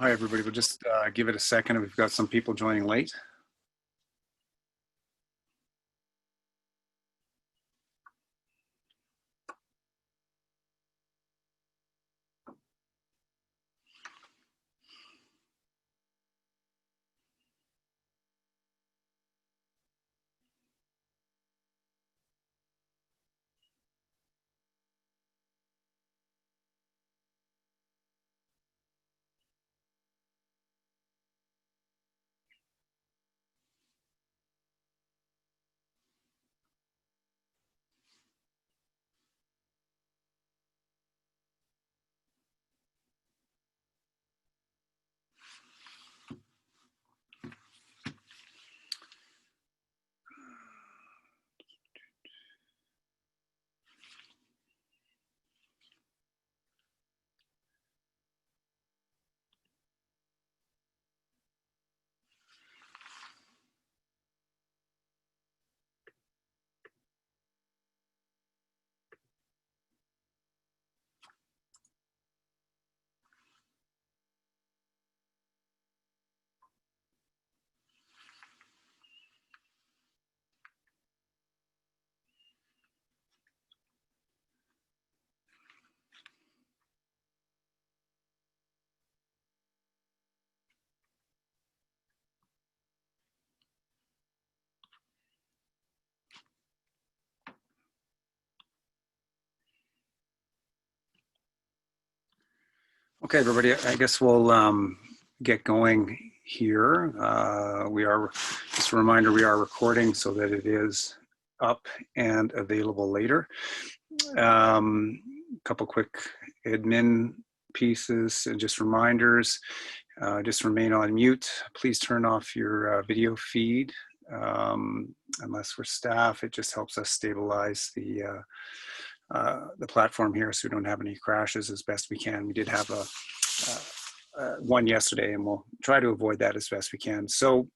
Hi, everybody. We'll just give it a second. We've got some people joining late. Okay, everybody. I guess we'll get going here. We are, just a reminder, we are recording so that it is up and available later. A couple quick admin pieces and just reminders. Just remain on mute. Please turn off your video feed. Unless we're staff, it just helps us stabilize the platform here so we don't have any crashes as best we can. We did have one yesterday, and we'll try to avoid that as best we can. So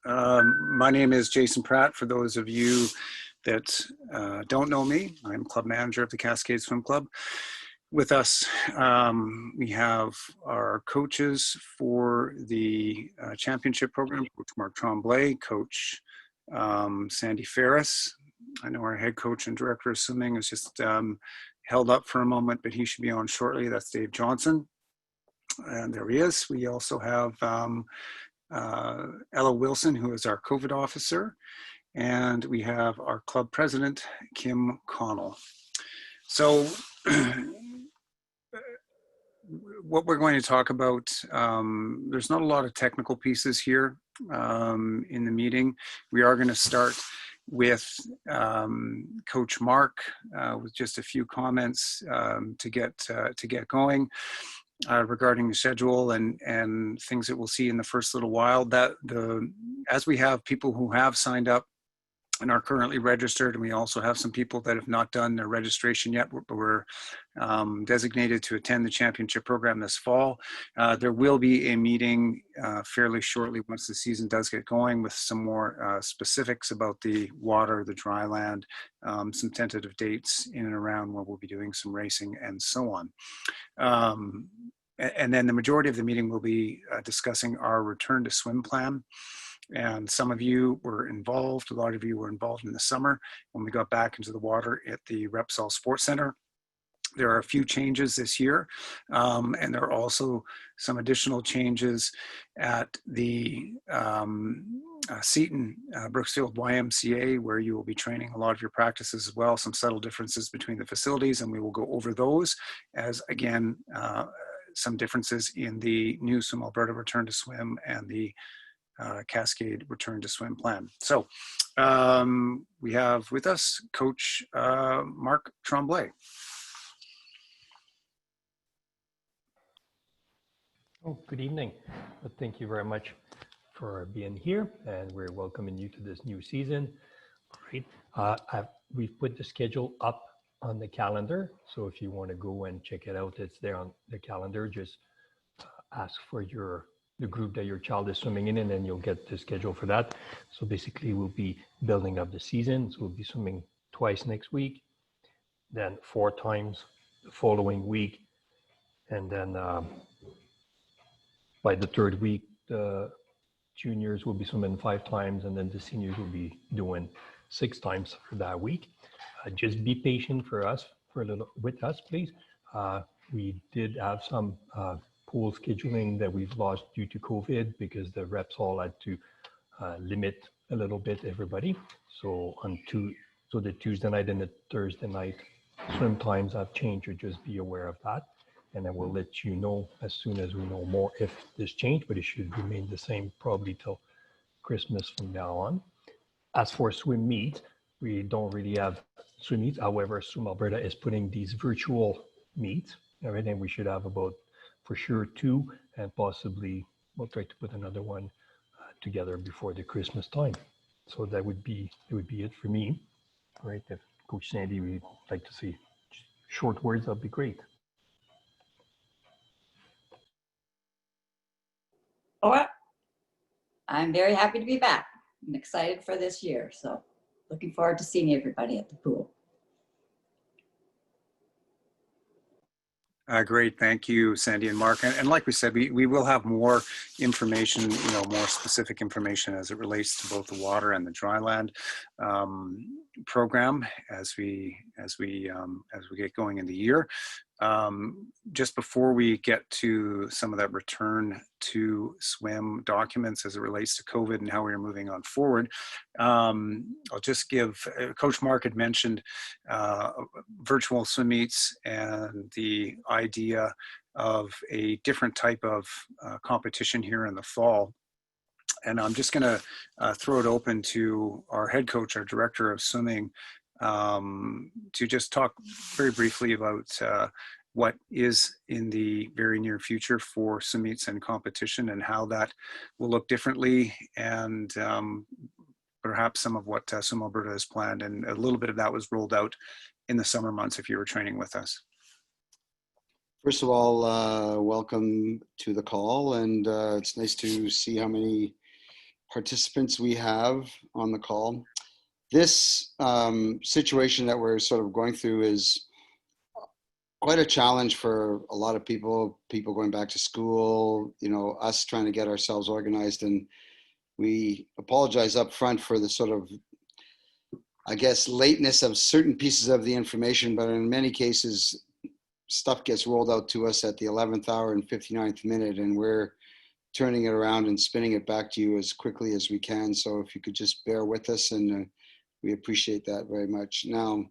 my name is Jason Pratt. For those of you that don't know me, I'm club manager of the Cascade Swim Club. With us, we have our coaches for the championship program, Coach Marc Tremblay, Coach Sandy Ferris. I know our head coach and director of swimming is just held up for a moment, but he should be on shortly. That's Dave Johnson. And there he is. We also have Ella Wilson, who is our COVID officer. And we have our club president, Kim Connell. So what we're going to talk about, there's not a lot of technical pieces here in the meeting. We are going to start with Coach Marc with just a few comments to get going regarding the schedule and things that we'll see in the first little while. As we have people who have signed up and are currently registered, and we also have some people that have not done their registration yet, but we're designated to attend the championship program this fall. There will be a meeting fairly shortly once the season does get going with some more specifics about the water, the dry land, some tentative dates in and around where we'll be doing some racing and so on. And then the majority of the meeting will be discussing our return to swim plan. And some of you were involved, a lot of you were involved in the summer when we got back into the water at the Repsol Sports Center. There are a few changes this year, and there are also some additional changes at the Seton Brooksfield YMCA, where you will be training a lot of your practices as well, some subtle differences between the facilities, and we will go over those as, again, some differences in the new Swim Alberta Return to Swim and the Cascade Return to Swim plan. So we have with us Coach Marc Tremblay. Oh, good evening. Well, thank you very much for being here, and we're welcoming you to this new season. All right, we've put the schedule up on the calendar, so if you want to go and check it out, it's there on the calendar. Just ask for the group that your child is swimming in, and then you'll get the schedule for that. So basically, we'll be building up the season. So we'll be swimming twice next week, then 4 times the following week, and then by the third week, the juniors will be swimming 5 times, and then the seniors will be doing 6 times for that week. Just be patient for us for a little with us, please. We did have some pool scheduling that we've lost due to COVID because the reps all had to limit a little bit everybody. So the Tuesday night and the Thursday night swim times have changed, or just be aware of that. And then we'll let you know as soon as we know more if this changed, but it should remain the same probably till Christmas from now on. As for swim meet, we don't really have swim meets. However, Swim Alberta is putting these virtual meets. All right, and we should have about, for sure, 2, and possibly we'll try to put another one together before the Christmas time. So it would be it for me. All right, if Coach Sandy would like to see short words, that'd be great. Or I'm very happy to be back. I'm excited for this year. So looking forward to seeing everybody at the pool. Great, thank you, Sandy and Mark. And like we said, we will have more information, more specific information as it relates to both the water and the dryland program as we get going in the year. Just before we get to some of that return to swim documents as it relates to COVID and how we are moving on forward, I'll just give, Coach Mark had mentioned virtual swim meets and the idea of a different type of competition here in the fall. And I'm just going to throw it open to our head coach, our director of swimming, to just talk very briefly about what is in the very near future for swim meets and competition and how that will look differently, and perhaps some of what Swim Alberta has planned. And a little bit of that was rolled out in the summer months if you were training with us. First of all, welcome to the call, and it's nice to see how many participants we have on the call. This situation that we're sort of going through is quite a challenge for a lot of people going back to school, us trying to get ourselves organized. And we apologize up front for the sort of, I guess, lateness of certain pieces of the information, but in many cases, stuff gets rolled out to us at the 11th hour and 59th minute, and we're turning it around and spinning it back to you as quickly as we can. So if you could just bear with us, and we appreciate that very much. Now,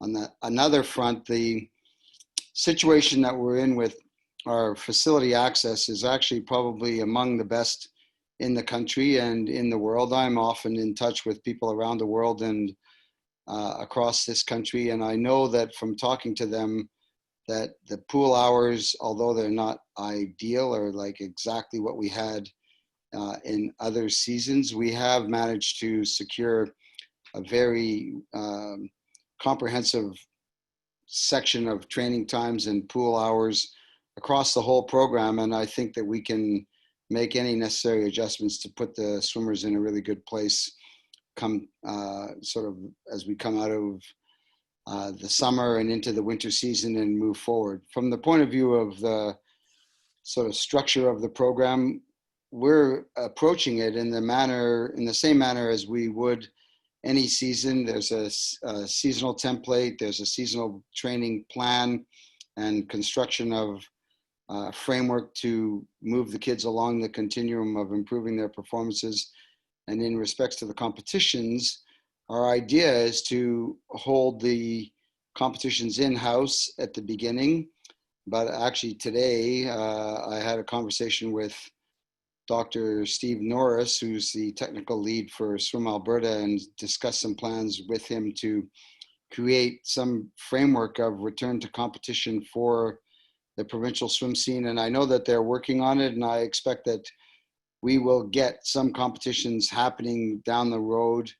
on that another front, the situation that we're in with our facility access is actually probably among the best in the country and in the world. I'm often in touch with people around the world and across this country, and I know that from talking to them that the pool hours, although they're not ideal or like exactly what we had in other seasons, we have managed to secure a very comprehensive section of training times and pool hours across the whole program. And I think that we can make any necessary adjustments to put the swimmers in a really good place come sort of as we come out of the summer and into the winter season and move forward. From the point of view of the sort of structure of the program, we're approaching it in the same manner as we would any season. There's a seasonal template, there's a seasonal training plan and construction of framework to move the kids along the continuum of improving their performances. And in respects to the competitions, our idea is to hold the competitions in-house at the beginning. But actually today, I had a conversation with Dr. Steve Norris, who's the technical lead for Swim Alberta, and discussed some plans with him to create some framework of return to competition for the provincial swim scene. And I know that they're working on it, and I expect that we will get some competitions happening down the road,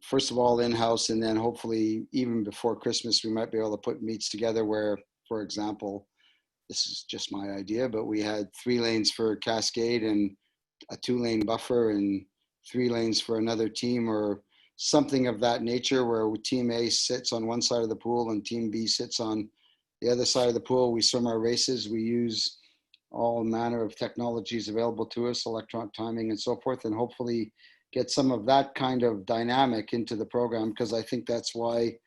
first of all in-house, and then hopefully even before Christmas, we might be able to put meets together where, for example, this is just my idea, but we had 3 lanes for Cascade and a 2-lane buffer and 3 lanes for another team, or something of that nature, where team A sits on one side of the pool and team B sits on the other side of the pool. We swim our races. We use all manner of technologies available to us, electronic timing and so forth, and hopefully get some of that kind of dynamic into the program, because I think that's why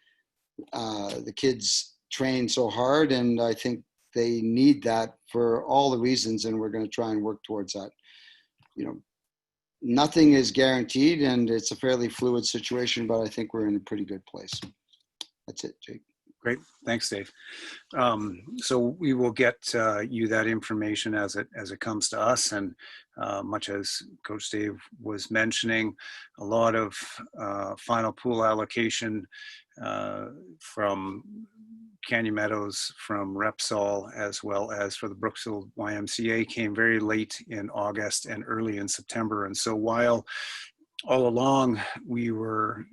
the kids train so hard, and I think they need that for all the reasons, and we're going to try and work towards that. You know, nothing is guaranteed, and it's a fairly fluid situation, but I think we're in a pretty good place. That's it, Jake. Great, thanks, Dave. So we will get you that information as it comes to us, and much as Coach Dave was mentioning, a lot of final pool allocation from Canyon Meadows, from Repsol, as well as for the Brooksville YMCA came very late in August and early in September. And so while all along we were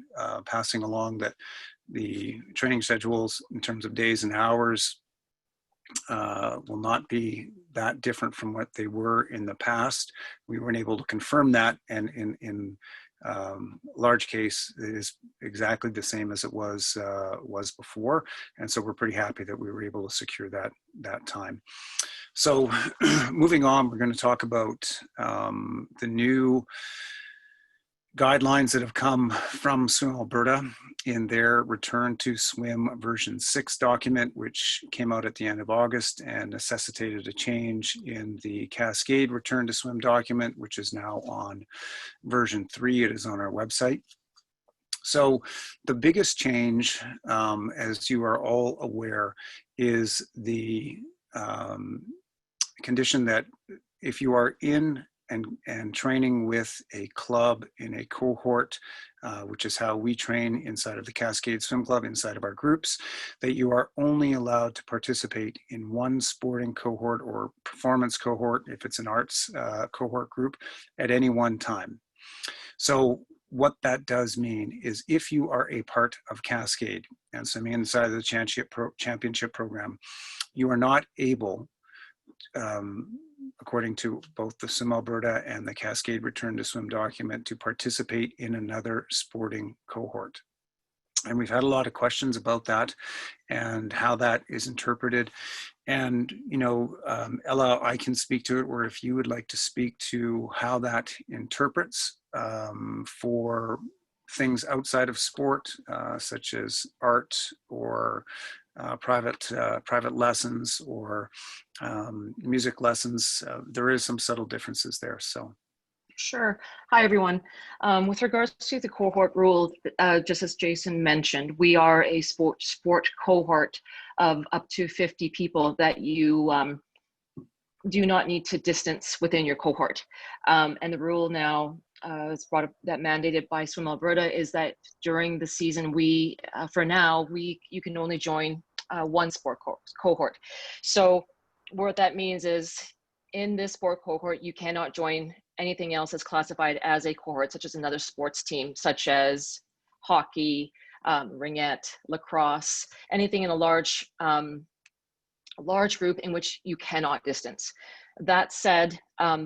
passing along that the training schedules in terms of days and hours will not be that different from what they were in the past, we weren't able to confirm that, and in large case it is exactly the same as it was before, and so we're pretty happy that we were able to secure that time. So moving on, we're going to talk about the new guidelines that have come from Swim Alberta in their Return to Swim version 6 document, which came out at the end of August and necessitated a change in the Cascade Return to Swim document, which is now on version 3. It is on our website. So the biggest change, as you are all aware, is the condition that if you are in and training with a club in a cohort, which is how we train inside of the Cascade Swim Club, inside of our groups, that you are only allowed to participate in one sporting cohort or performance cohort, if it's an arts cohort group, at any one time. So what that does mean is if you are a part of Cascade and swimming inside of the championship program, you are not able, according to both the Swim Alberta and the Cascade Return to Swim document, to participate in another sporting cohort. And we've had a lot of questions about that and how that is interpreted. And, you know, Ella, I can speak to it, or if you would like to speak to how that interprets for things outside of sport, such as art or private lessons or music lessons, there is some subtle differences there. So. Sure. Hi, everyone. With regards to the cohort rule, just as Jason mentioned, we are a sport cohort of up to 50 people that you do not need to distance within your cohort. And the rule now is brought up, that mandated by Swim Alberta, is that during the season, for now, you can only join one sport cohort. So what that means is in this sport cohort, you cannot join anything else that's classified as a cohort, such as another sports team, such as hockey, ringette, lacrosse, anything in a large group in which you cannot distance. That said,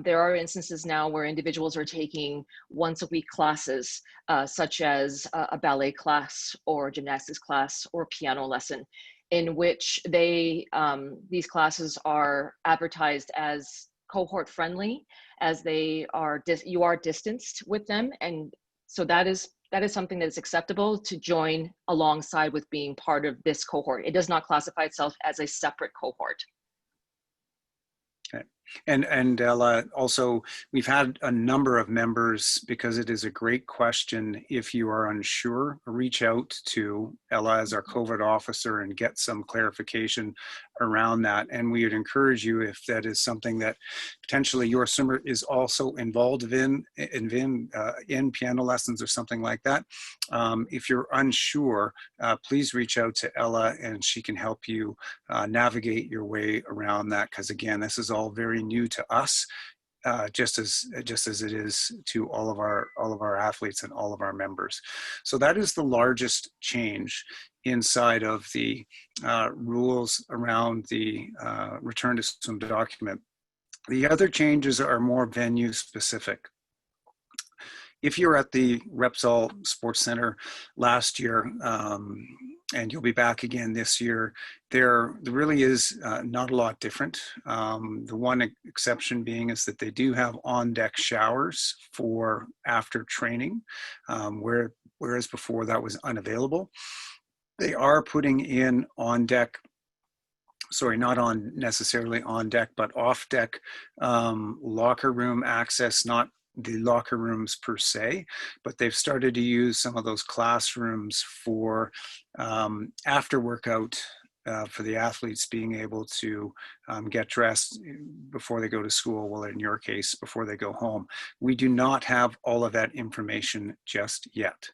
there are instances now where individuals are taking once-a-week classes, such as a ballet class or gymnastics class or piano lesson, in which these classes are advertised as cohort friendly, as you are distanced with them, and so that is something that is acceptable to join alongside with being part of this cohort. It does not classify itself as a separate cohort. Okay. And Ella, also, we've had a number of members, because it is a great question. If you are unsure, reach out to Ella as our COVID officer and get some clarification around that. And we would encourage you, if that is something that potentially your swimmer is also involved in piano lessons or something like that. If you're unsure, please reach out to Ella and she can help you navigate your way around that. Because again, this is all very new to us, just as it is to all of our athletes and all of our members. So that is the largest change inside of the rules around the Return to Swim document. The other changes are more venue specific. If you're at the Repsol Sports Center last year, and you'll be back again this year. There really is not a lot different. The one exception being is that they do have on-deck showers for after training, whereas before that was unavailable. They are putting in on-deck, sorry, not on necessarily on deck, but off deck locker room access, not the locker rooms per se, but they've started to use some of those classrooms for after workout for the athletes being able to get dressed before they go to school. Well, in your case, before they go home. We do not have all of that information just yet.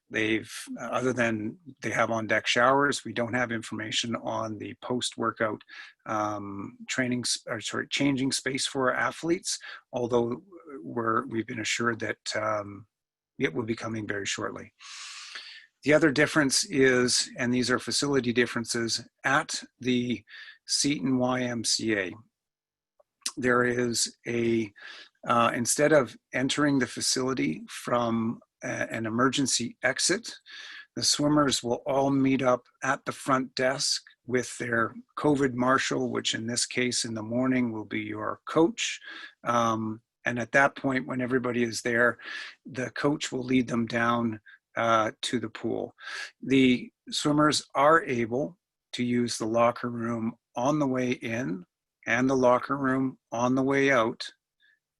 They've, other than they have on deck showers, we don't have information on the post-workout changing space for our athletes, although we've been assured that it will be coming very shortly. The other difference is, and these are facility differences, at the Seton YMCA, there is a, instead of entering the facility from an emergency exit, the swimmers will all meet up at the front desk with their COVID marshal, which in this case in the morning will be your coach. And at that point, when everybody is there, the coach will lead them down to the pool. The swimmers are able to use the locker room on the way in and the locker room on the way out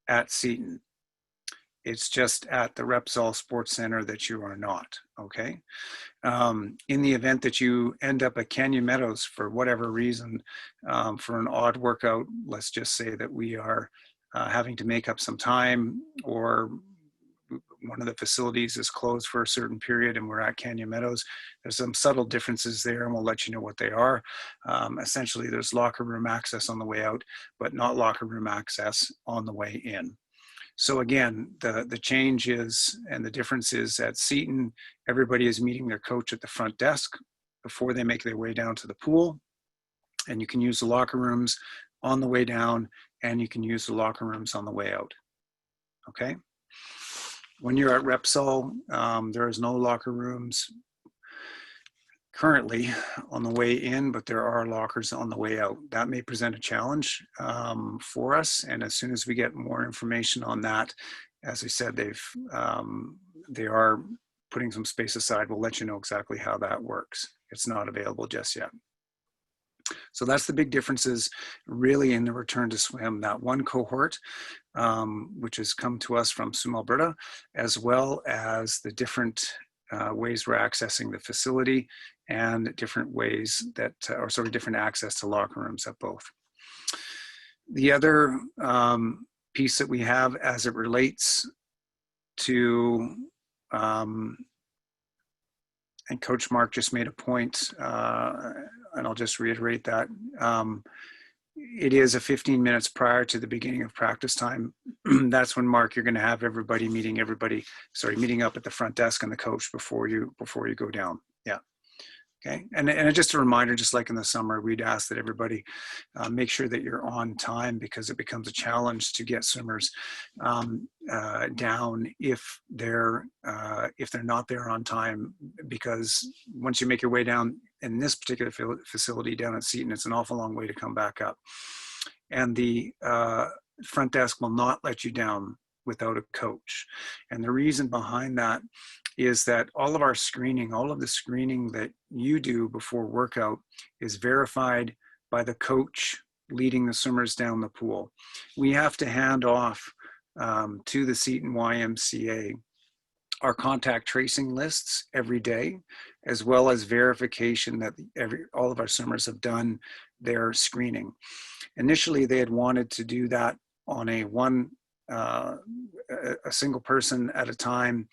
at Seton. It's just at the Repsol Sports Center that you are not, okay? In the event that you end up at Canyon Meadows for whatever reason, for an odd workout, let's just say that we are having to make up some time, or one of the facilities is closed for a certain period and we're at Canyon Meadows, there's some subtle differences there and we'll let you know what they are. Essentially, there's locker room access on the way out, but not locker room access on the way in. So again, the change is, and the difference is at Seton, everybody is meeting their coach at the front desk before they make their way down to the pool. And you can use the locker rooms on the way down, and you can use the locker rooms on the way out, okay? When you're at Repsol, there is no locker rooms currently on the way in, but there are lockers on the way out. That may present a challenge for us, and as soon as we get more information on that, as I said, they are putting some space aside. We'll let you know exactly how that works. It's not available just yet. So that's the big differences really in the return to swim. That one cohort, which has come to us from Swim Alberta, as well as the different ways we're accessing the facility and different ways that, or sort of different access to locker rooms at both. The other piece that we have as it relates to, and Coach Marc just made a point, and I'll just reiterate that, it is a 15 minutes prior to the beginning of practice time. That's when, Marc, you're going to have everybody meeting up at the front desk and the coach before you go down. Yeah. Okay. And just a reminder, just like in the summer, we'd ask that everybody make sure that you're on time, because it becomes a challenge to get swimmers down if they're not there on time, because once you make your way down in this particular facility down at Seton, it's an awful long way to come back up. And the front desk will not let you down without a coach. And the reason behind that is that all of the screening that you do before workout is verified by the coach leading the swimmers down the pool. We have to hand off to the Seton YMCA our contact tracing lists every day, as well as verification that all of our swimmers have done their screening. Initially, they had wanted to do that on a single person at a time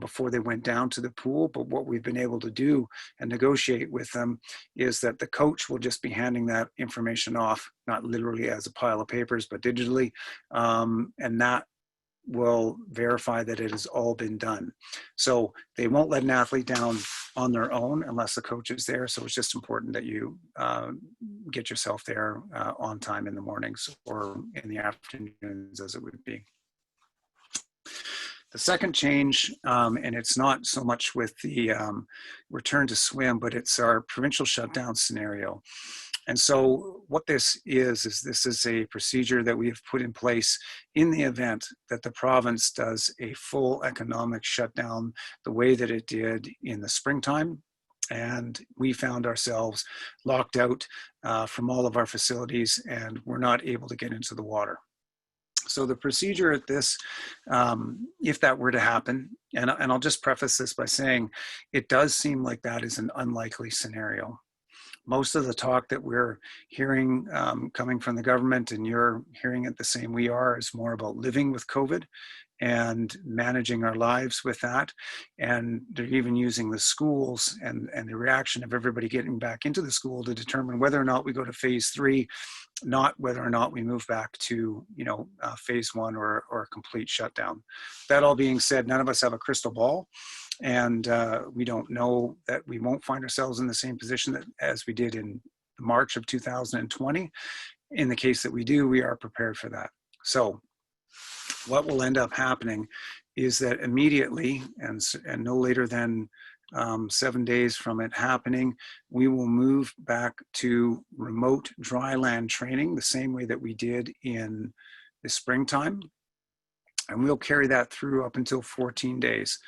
before they went down to the pool. But what we've been able to do and negotiate with them is that the coach will just be handing that information off, not literally as a pile of papers, but digitally. And that will verify that it has all been done. So they won't let an athlete down on their own unless the coach is there. So it's just important that you get yourself there on time in the mornings or in the afternoons, as it would be. The second change, and it's not so much with the return to swim, but it's our provincial shutdown scenario. And so what this is this is a procedure that we have put in place in the event that the province does a full economic shutdown the way that it did in the springtime. And we found ourselves locked out from all of our facilities and we're not able to get into the water. So the procedure at this, if that were to happen, and I'll just preface this by saying it does seem like that is an unlikely scenario. Most of the talk that we're hearing coming from the government, and you're hearing it the same we are, is more about living with COVID and managing our lives with that. And they're even using the schools and the reaction of everybody getting back into the school to determine whether or not we go to phase 3, not whether or not we move back to, phase 1 or a complete shutdown. That all being said, none of us have a crystal ball. And we don't know that we won't find ourselves in the same position as we did in March of 2020. In the case that we do, we are prepared for that. So what will end up happening is that immediately, and no later than 7 days from it happening, we will move back to remote dry land training the same way that we did in the springtime. And we'll carry that through up until 14 days.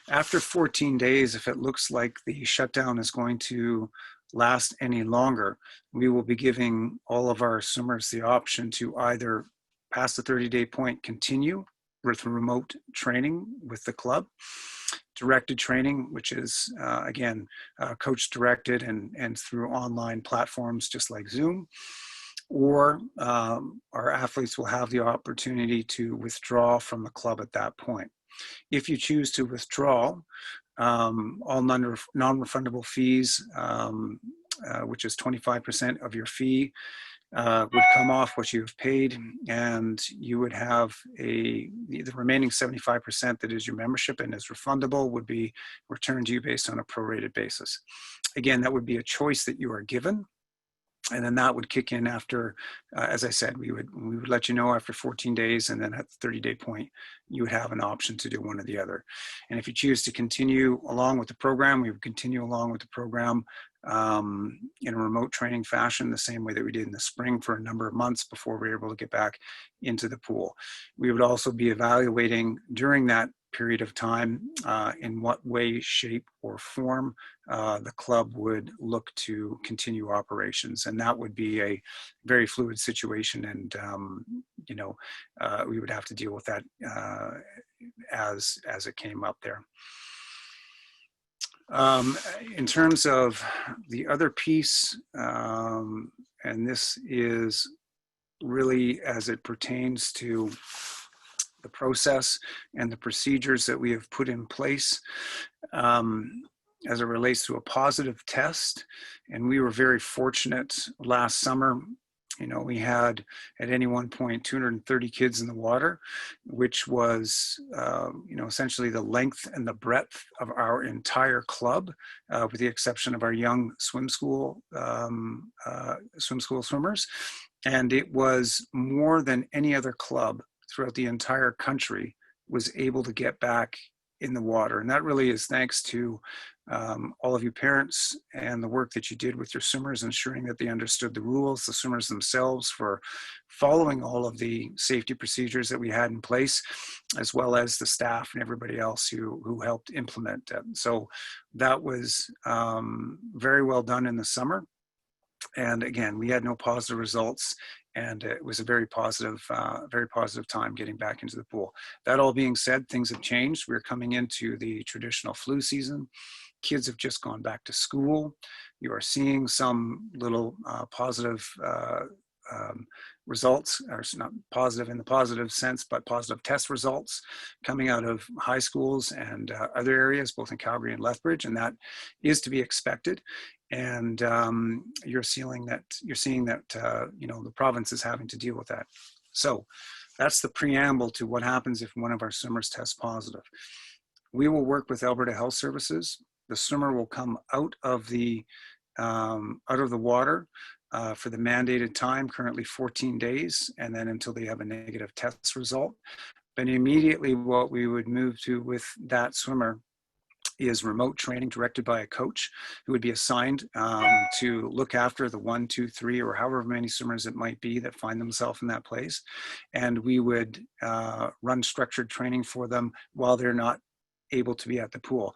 After 14 days, if it looks like the shutdown is going to last any longer, we will be giving all of our swimmers the option to either past the 30-day point, continue with remote training with the club, directed training, which is, again, coach directed and through online platforms just like Zoom, or our athletes will have the opportunity to withdraw from the club at that point. If you choose to withdraw, all non-refundable fees, which is 25% of your fee, would come off what you've paid, and you would have the remaining 75% that is your membership and is refundable would be returned to you based on a prorated basis. Again, that would be a choice that you are given. And then that would kick in after, as I said, we would let you know after 14 days, and then at the 30-day point, you would have an option to do one or the other. And if you choose to continue along with the program, we would continue along with the program in a remote training fashion, the same way that we did in the spring for a number of months before we were able to get back into the pool. We would also be evaluating during that period of time in what way, shape, or form the club would look to continue operations, and that would be a very fluid situation, and we would have to deal with that as it came up there. In terms of the other piece, and this is really as it pertains to the process and the procedures that we have put in place as it relates to a positive test. And we were very fortunate last summer. We had at any one point 230 kids in the water, which was, essentially the length and the breadth of our entire club, with the exception of our young swim school swimmers. And it was more than any other club throughout the entire country was able to get back in the water. And that really is thanks to all of you parents and the work that you did with your swimmers, ensuring that they understood the rules, the swimmers themselves for following all of the safety procedures that we had in place, as well as the staff and everybody else who helped implement it. So that was very well done in the summer. And again, we had no positive results, and it was a very positive time getting back into the pool. That all being said, things have changed. We're coming into the traditional flu season. Kids have just gone back to school. You are seeing some little positive results, or not positive in the positive sense, but positive test results coming out of high schools and other areas, both in Calgary and Lethbridge, and that is to be expected. And you're seeing that the province is having to deal with that. So that's the preamble to what happens if one of our swimmers tests positive. We will work with Alberta Health Services. The swimmer will come out of the water for the mandated time, currently 14 days, and then until they have a negative test result. But immediately what we would move to with that swimmer is remote training directed by a coach who would be assigned to look after the 1, 2, 3, or however many swimmers it might be that find themselves in that place. And we would run structured training for them while they're not able to be at the pool.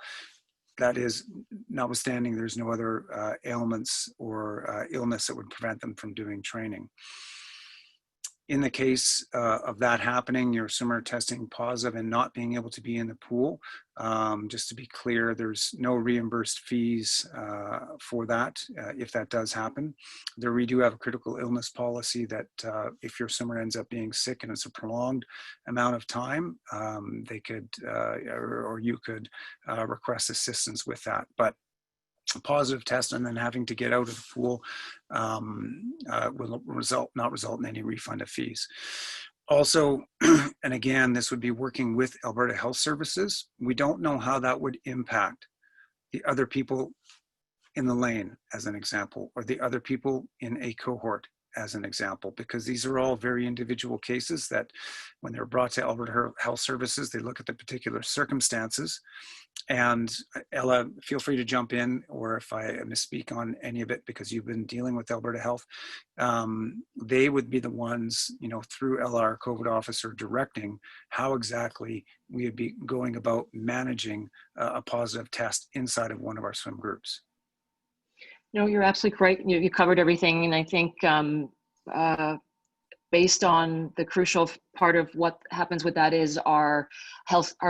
That is, notwithstanding there's no other ailments or illness that would prevent them from doing training. In the case of that happening, your swimmer testing positive and not being able to be in the pool, just to be clear, there's no reimbursed fees for that if that does happen. We do have a critical illness policy that if your swimmer ends up being sick and it's a prolonged amount of time, they could, or you could request assistance with that. But a positive test and then having to get out of the pool will not result in any refund of fees. Also, and again, this would be working with Alberta Health Services. We don't know how that would impact the other people in the lane, as an example, or the other people in a cohort, as an example, because these are all very individual cases that when they're brought to Alberta Health Services, they look at the particular circumstances. And Ella, feel free to jump in, or if I misspeak on any of it, because you've been dealing with Alberta Health, they would be the ones, you know, through Ella, our COVID officer, directing how exactly we would be going about managing a positive test inside of one of our swim groups. No, you're absolutely correct. You covered everything. And I think based on the crucial part of what happens with that is our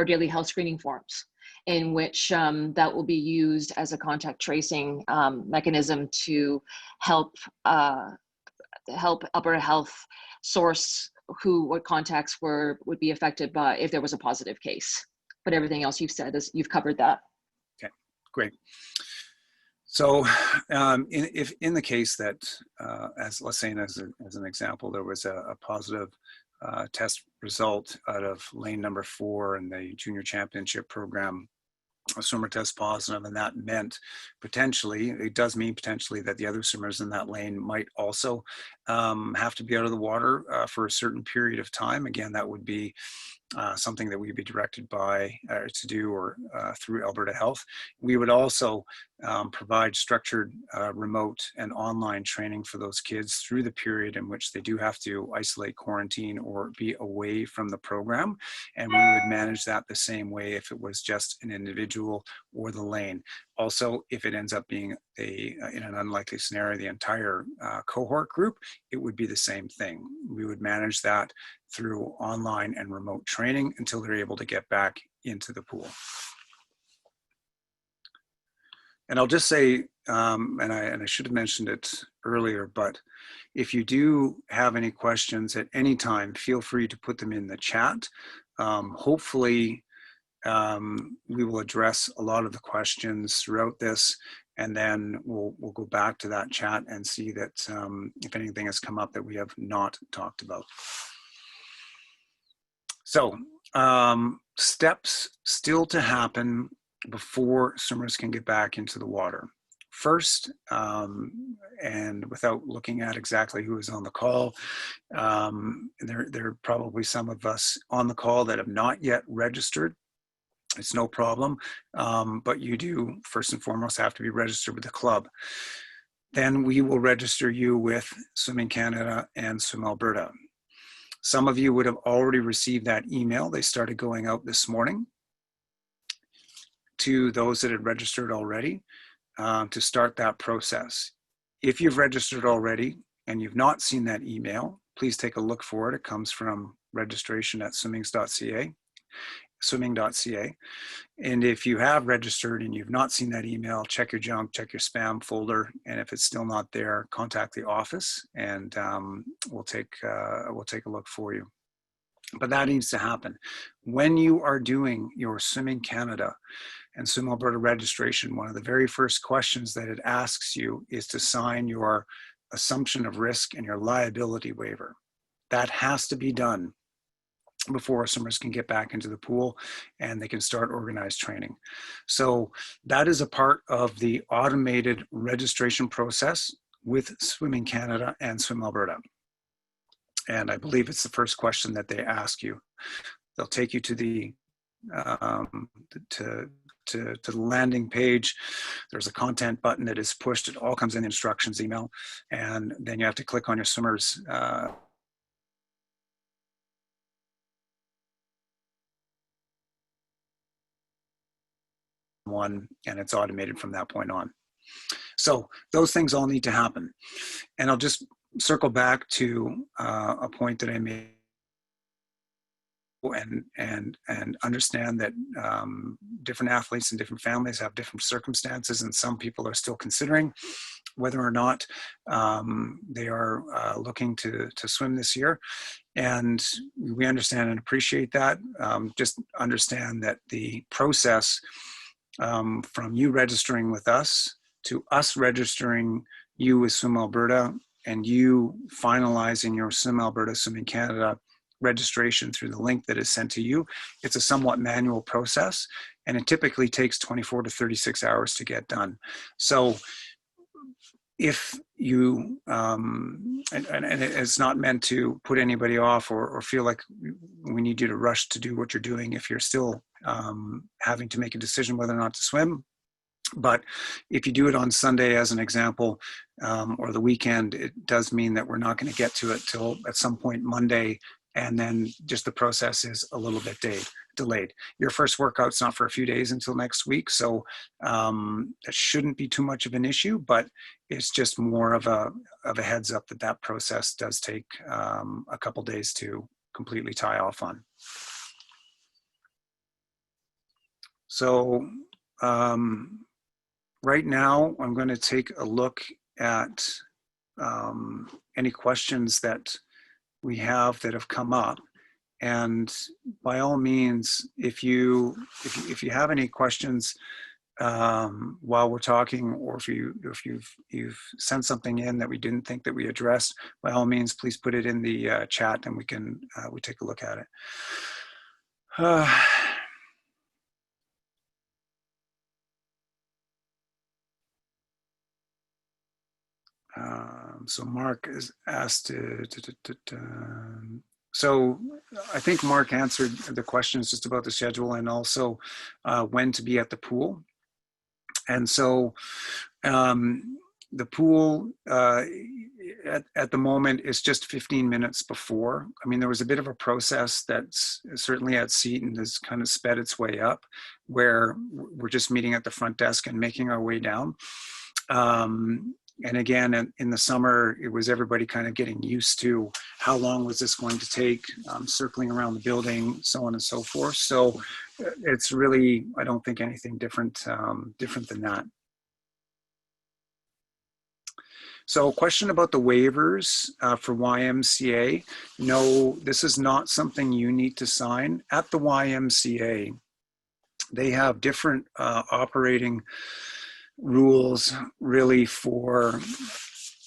daily health screening forms, in which that will be used as a contact tracing mechanism to help Alberta Health source what contacts would be affected by if there was a positive case. But everything else you've said you've covered that. Okay, great. So if in the case that, let's say as an example, there was a positive test result out of lane number 4 in the junior championship program, a swimmer test positive, and that meant potentially, it does mean potentially that the other swimmers in that lane might also have to be out of the water for a certain period of time. Again, that would be something that we'd be directed to do or through Alberta Health. We would also provide structured remote and online training for those kids through the period in which they do have to isolate, quarantine, or be away from the program. And we would manage that the same way if it was just an individual or the lane. Also, if it ends up being in an unlikely scenario, the entire cohort group, it would be the same thing. We would manage that through online and remote training until they're able to get back into the pool. And I'll just say, and I should have mentioned it earlier, but if you do have any questions at any time, feel free to put them in the chat. Hopefully, we will address a lot of the questions throughout this, and then we'll go back to that chat and see that if anything has come up that we have not talked about. So steps still to happen before swimmers can get back into the water. First, and without looking at exactly who is on the call, there are probably some of us on the call that have not yet registered. It's no problem, but you do first and foremost have to be registered with the club. Then we will register you with Swimming Canada and Swim Alberta. Some of you would have already received that email. They started going out this morning to those that had registered already to start that process. If you've registered already and you've not seen that email, please take a look for it. It comes from registration@swimming.ca. And if you have registered and you've not seen that email, check your junk, check your spam folder, and if it's still not there, contact the office, and we'll take a look for you. But that needs to happen. When you are doing your Swimming Canada and Swim Alberta registration, one of the very first questions that it asks you is to sign your assumption of risk and your liability waiver. That has to be done before swimmers can get back into the pool and they can start organized training. So that is a part of the automated registration process with Swimming Canada and Swim Alberta. And I believe it's the first question that they ask you. They'll take you to the to the landing page. There's a content button that is pushed. It all comes in the instructions email, and then you have to click on your swimmer's one, and it's automated from that point on. So those things all need to happen. And I'll just circle back to a point that I made and understand that different athletes and different families have different circumstances, and some people are still considering whether or not they are looking to swim this year. And we understand and appreciate that. Just understand that the process from you registering with us to us registering you with Swim Alberta and you finalizing your Swim Alberta, Swimming Canada registration through the link that is sent to you, it's a somewhat manual process, and it typically takes 24 to 36 hours to get done. So if you, and it's not meant to put anybody off or feel like we need you to rush to do what you're doing if you're still having to make a decision whether or not to swim. But if you do it on Sunday, as an example, or the weekend, it does mean that we're not going to get to it till at some point Monday, and then just the process is a little bit delayed. Your first workout's not for a few days until next week, so that shouldn't be too much of an issue, but it's just more of a heads up that that process does take a couple days to completely tie off on. So right now, I'm going to take a look at any questions that we have that have come up. And by all means, if you have any questions while we're talking, or if you've sent something in that we didn't think that we addressed, by all means, please put it in the chat and we take a look at it. So Mark is asked so I think Mark answered the questions just about the schedule and also when to be at the pool. And so the pool at the moment is just 15 minutes before. I mean, there was a bit of a process that's certainly at Seton has kind of sped its way up, where we're just meeting at the front desk and making our way down. And again, in the summer, it was everybody kind of getting used to how long was this going to take, circling around the building, so on and so forth. So it's really, I don't think anything different than that. So question about the waivers for YMCA. No, this is not something you need to sign. At the YMCA, they have different operating rules really for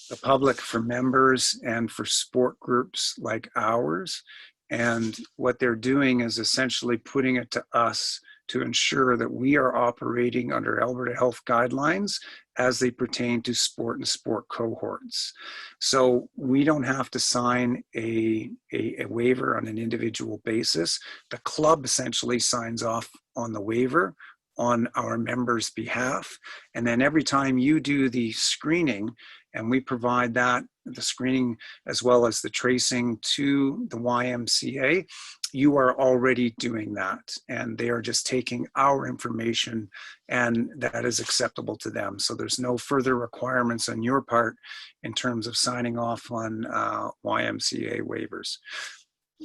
the public, for members, and for sport groups like ours. And what they're doing is essentially putting it to us to ensure that we are operating under Alberta Health guidelines as they pertain to sport and sport cohorts. So we don't have to sign a waiver on an individual basis. The club essentially signs off on the waiver on our members' behalf. And then every time you do the screening, and we provide that, the screening as well as the tracing to the YMCA, you are already doing that. And they are just taking our information, and that is acceptable to them. So there's no further requirements on your part in terms of signing off on YMCA waivers.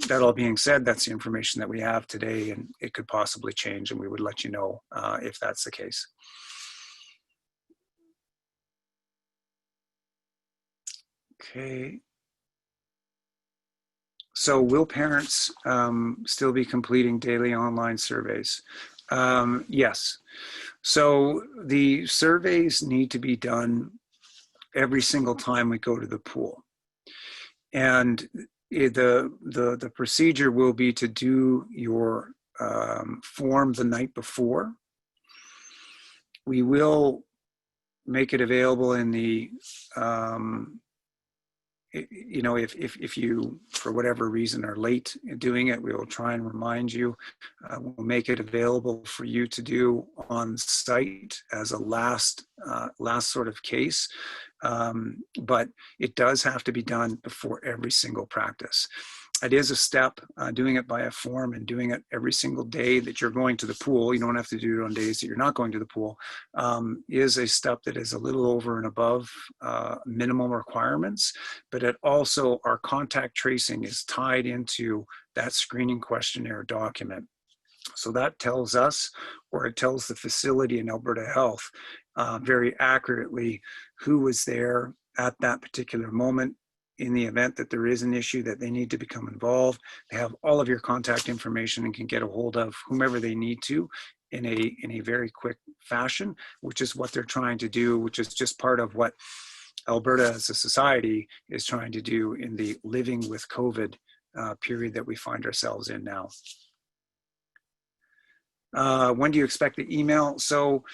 That all being said, that's the information that we have today, and it could possibly change, and we would let you know if that's the case. Okay. So will parents still be completing daily online surveys? Yes. So the surveys need to be done every single time we go to the pool. And the procedure will be to do your form the night before. We will make it available in the you know, if you, for whatever reason, are late in doing it, we will try and remind you. We'll make it available for you to do on site as a last sort of case. But it does have to be done before every single practice. It is a step, doing it by a form and doing it every single day that you're going to the pool. You don't have to do it on days that you're not going to the pool, is a step that is a little over and above minimum requirements. But it also, our contact tracing is tied into that screening questionnaire document. So that tells us, or it tells the facility in Alberta Health very accurately who was there at that particular moment. In the event that there is an issue that they need to become involved, they have all of your contact information and can get a hold of whomever they need to in a very quick fashion, which is what they're trying to do, which is just part of what Alberta as a society is trying to do in the living with COVID period that we find ourselves in now. When do you expect the email? So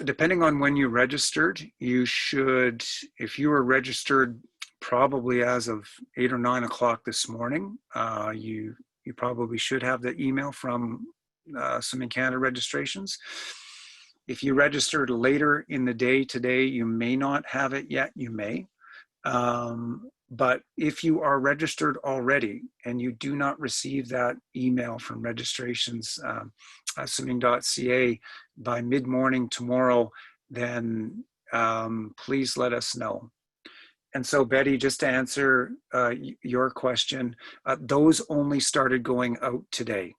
depending on when you registered, you should, if you were registered probably as of 8 or 9 o'clock this morning, you probably should have the email from Swimming Canada registrations. If you registered later in the day today, you may not have it yet, you may. But if you are registered already and you do not receive that email from registrations swimming.ca by mid-morning tomorrow, then please let us know. And so, Betty, just to answer your question, those only started going out today.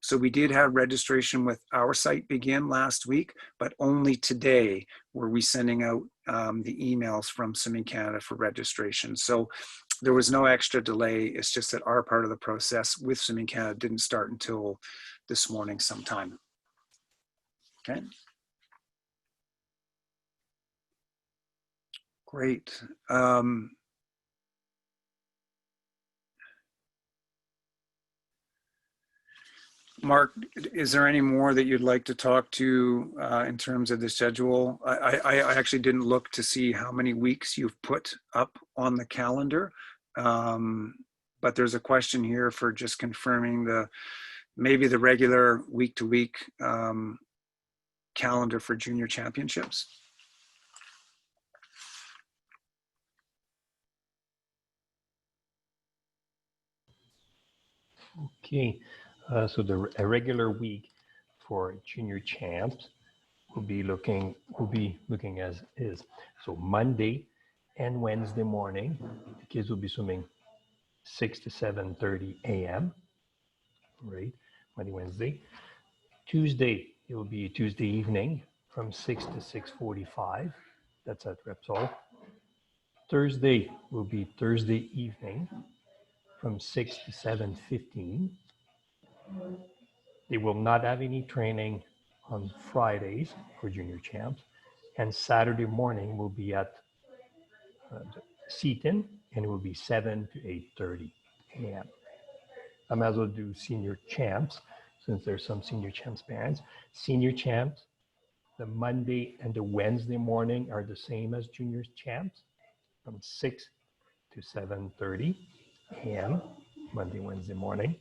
So we did have registration with our site begin last week, but only today were we sending out the emails from Swimming Canada for registration. So there was no extra delay. It's just that our part of the process with Swimming Canada didn't start until this morning sometime. Okay. Great. Mark, is there any more that you'd like to talk to in terms of the schedule? I actually didn't look to see how many weeks you've put up on the calendar, but there's a question here for just confirming maybe the regular week-to-week calendar for junior championships. Okay, so a regular week for junior champs will be looking as is. So Monday and Wednesday morning, the kids will be swimming 6 to 7:30 a.m. Right, Monday, Wednesday. Tuesday, it will be Tuesday evening from 6 to 6:45. That's at Repsol. Thursday will be Thursday evening from 6 to 7:15. They will not have any training on Fridays for junior champs, and Saturday morning will be at Seaton, and it will be 7 to 8:30 a.m. I might as well do senior champs since there's some senior champs parents. Senior champs, the Monday and the Wednesday morning are the same as junior champs from 6 to 7:30 a.m. Monday, Wednesday morning.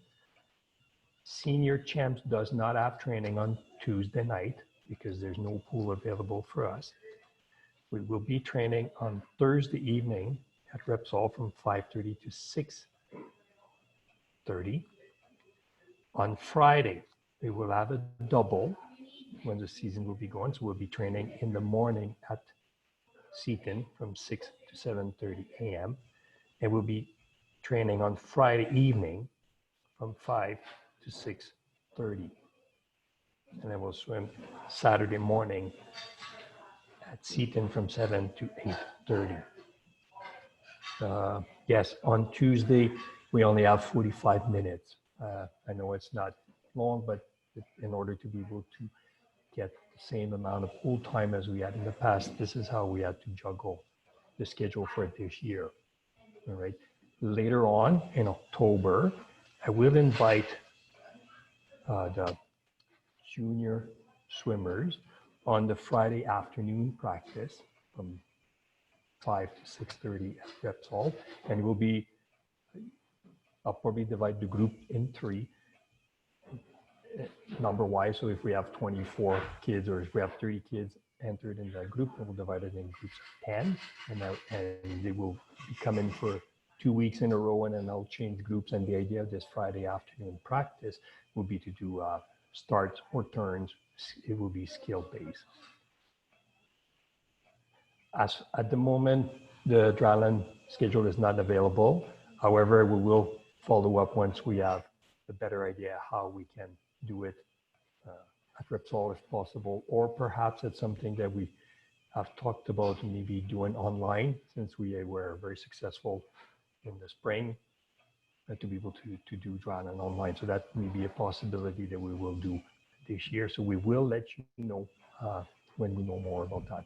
Senior champs does not have training on Tuesday night because there's no pool available for us. We will be training on Thursday evening at Repsol from 5:30 to 6:30. On Friday, we will have a double when the season will be going. So we'll be training in the morning at Seaton from 6 to 7:30 a.m. And we'll be training on Friday evening from 5 to 6:30. And then we'll swim Saturday morning at Seaton from 7 to 8:30. Yes, on Tuesday, we only have 45 minutes. I know it's not long, but in order to be able to get the same amount of pool time as we had in the past, this is how we had to juggle the schedule for this year. All right. Later on in October, I will invite the junior swimmers on the Friday afternoon practice from 5 to 6:30 at Reps Hall. And we'll be, I'll probably divide the group in three, number-wise. So if we have 24 kids or if we have 30 kids entered in that group, we'll divide it in groups of 10. And they will be coming for 2 weeks in a row, and then I'll change groups. And the idea of this Friday afternoon practice will be to do starts or turns. It will be skill-based. As at the moment, the dryland schedule is not available. However, we will follow up once we have a better idea how we can do it at Repsol if possible, or perhaps it's something that we have talked about maybe doing online, since we were very successful in the spring to be able to do dryland online. So that may be a possibility that we will do this year. So we will let you know when we know more about that.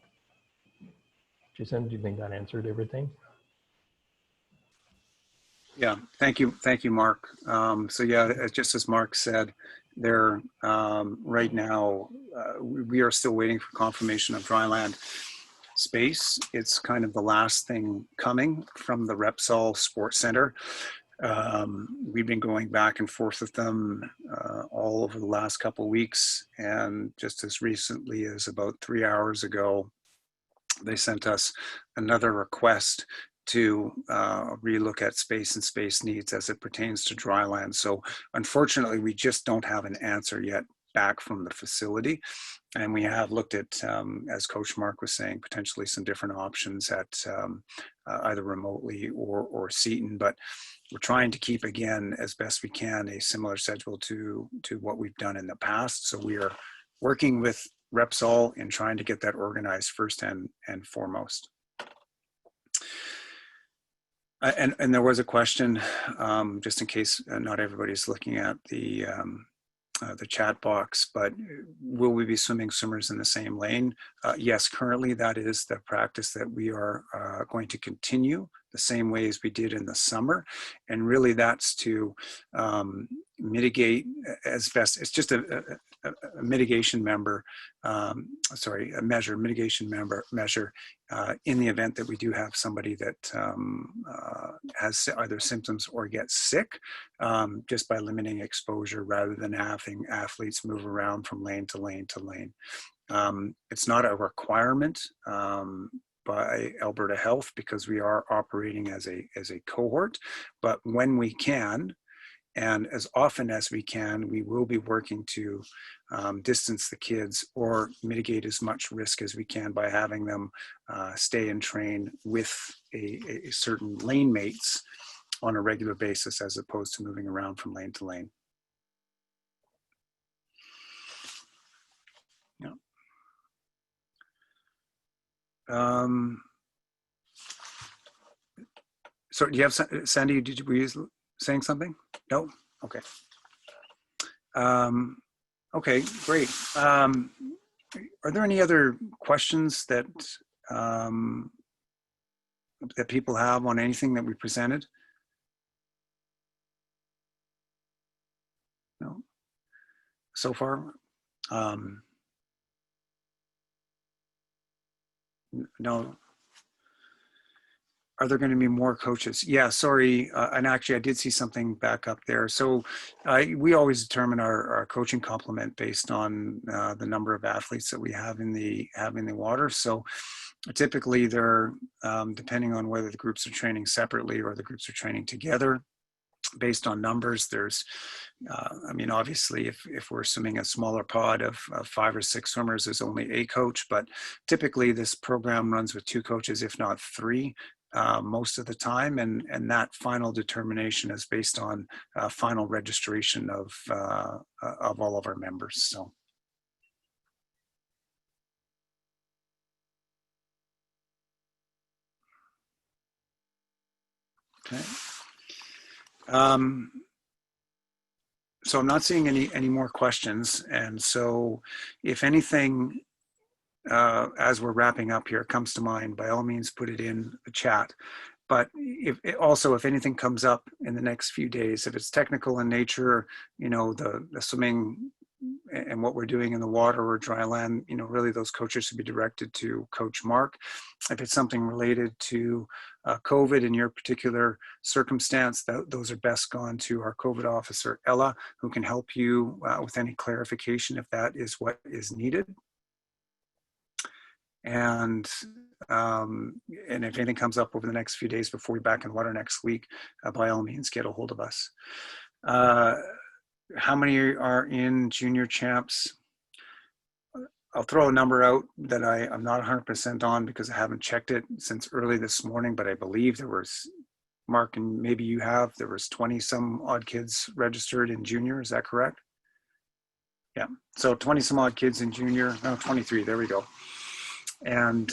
Jason, do you think that answered everything? Yeah, thank you, Mark. So yeah, just as Mark said, there right now we are still waiting for confirmation of dryland space. It's kind of the last thing coming from the Repsol Sports Center. We've been going back and forth with them all over the last couple of weeks, and just as recently as about 3 hours ago, they sent us another request to relook at space and space needs as it pertains to dryland. So unfortunately, we just don't have an answer yet back from the facility. And we have looked at, as Coach Mark was saying, potentially some different options at either remotely or Seton, but we're trying to keep, again, as best we can, a similar schedule to what we've done in the past. So we are working with Repsol in trying to get that organized first and foremost. And there was a question, just in case not everybody's looking at the chat box, but will we be swimmers in the same lane? Yes, currently that is the practice that we are going to continue the same way as we did in the summer. And really that's to mitigate as best, it's just a mitigation measure in the event that we do have somebody that has either symptoms or gets sick, just by limiting exposure rather than having athletes move around from lane to lane to lane. It's not a requirement by Alberta Health because we are operating as a cohort, but when we can, and as often as we can, we will be working to distance the kids or mitigate as much risk as we can by having them stay and train with a certain lane mates on a regular basis as opposed to moving around from lane to lane. Yeah. So do you have, Sandy, were you saying something? No? Okay. Okay, great. Are there any other questions that that people have on anything that we presented? No? So far? No. Are there going to be more coaches? Yeah, sorry. And actually, I did see something back up there. So we always determine our coaching complement based on the number of athletes that we have in the water. So typically they're, depending on whether the groups are training separately or the groups are training together, based on numbers, there's, I mean, obviously, if we're swimming a smaller pod of 5 or 6 swimmers, there's only a coach, but typically this program runs with 2 coaches, if not 3. Most of the time, and that final determination is based on final registration of all of our members. So, okay. So I'm not seeing any more questions, and so if anything, as we're wrapping up here, comes to mind, by all means, put it in the chat. But if anything comes up in the next few days, if it's technical in nature, you know, the swimming and what we're doing in the water or dry land, really those coaches should be directed to Coach Marc. If it's something related to COVID in your particular circumstance, those are best gone to our COVID officer, Ella, who can help you with any clarification if that is what is needed. And if anything comes up over the next few days before we're back in water next week, by all means, get a hold of us. How many are in junior champs? I'll throw a number out that I'm not 100% on because I haven't checked it since early this morning, but I believe there was, Mark, and maybe you have, there was 20 some odd kids registered in junior. Is that correct? Yeah. So 20 some odd kids in junior. No, 23. There we go. And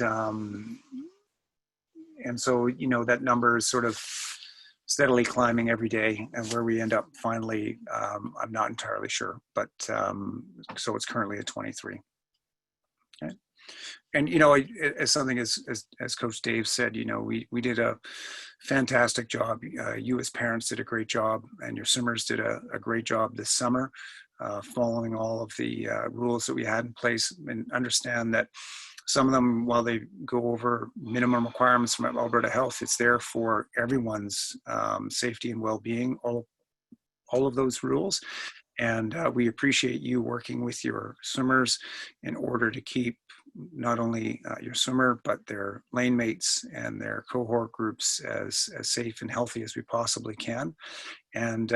so, that number is sort of steadily climbing every day, and where we end up finally, I'm not entirely sure, but so it's currently at 23. Okay. And as something as Coach Dave said, we did a fantastic job. You as parents did a great job, and your swimmers did a great job this summer, following all of the rules that we had in place, and understand that some of them, while they go over minimum requirements from Alberta Health, it's there for everyone's safety and well-being, all of those rules. And we appreciate you working with your swimmers in order to keep not only your swimmer, but their lane mates and their cohort groups as safe and healthy as we possibly can. And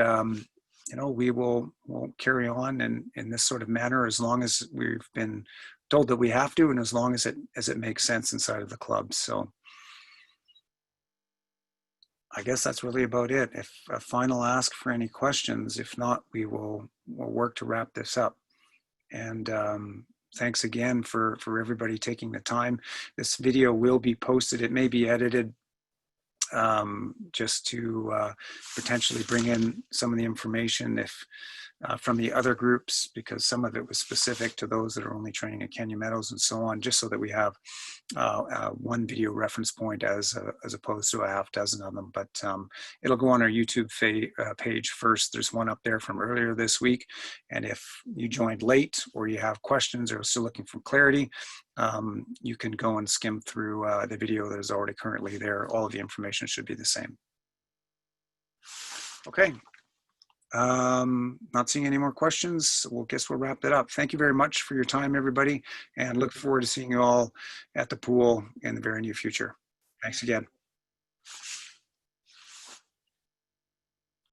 we will carry on in this sort of manner as long as we've been told that we have to, and as long as it makes sense inside of the club. So I guess that's really about it. If a final ask for any questions, if not, we'll work to wrap this up. And thanks again for everybody taking the time. This video will be posted. It may be edited just to potentially bring in some of the information from the other groups, because some of it was specific to those that are only training at Canyon Meadows and so on, just so that we have one video reference point as opposed to a half dozen of them. But it'll go on our YouTube page first. There's one up there from earlier this week. And if you joined late or you have questions or are still looking for clarity, you can go and skim through the video that is already currently there. All of the information should be the same. Okay. Not seeing any more questions. We'll wrap it up. Thank you very much for your time, everybody, and look forward to seeing you all at the pool in the very near future. Thanks again.